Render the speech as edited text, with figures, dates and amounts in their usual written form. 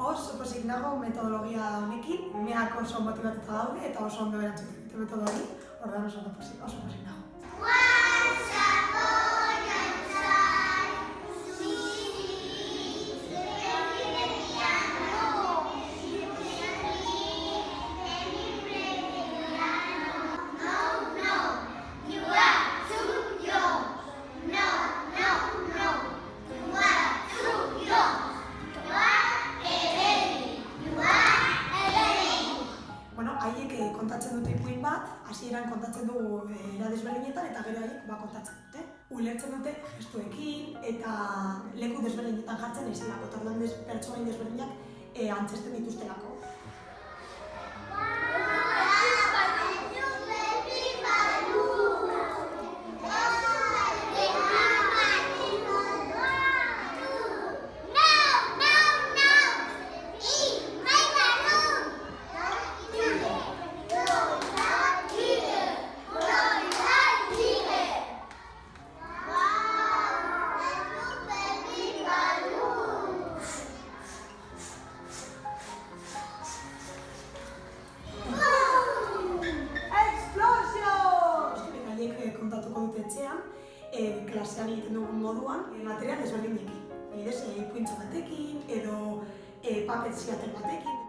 Oso pozik nago metodologia honekin, meak oso motibatuta daude eta oso ondo erantzuten dute metodo hori, orduan oso pozik nago. Haiek kontatzen dute ipuin bat, hasieran kontatzen dugu era desberdinetan eta gero haiek kontatzen dute. Ulertzen dute gestuekin eta leku desberdinetan jartzen ezelako, eta orduan pertsonaia desberdinak antzezten dituztelako. Kontatuko dute etxean, klasean egiten dugun moduan, material desberdinekin. Ipuintxo batekin, edo papet ziatel batekin.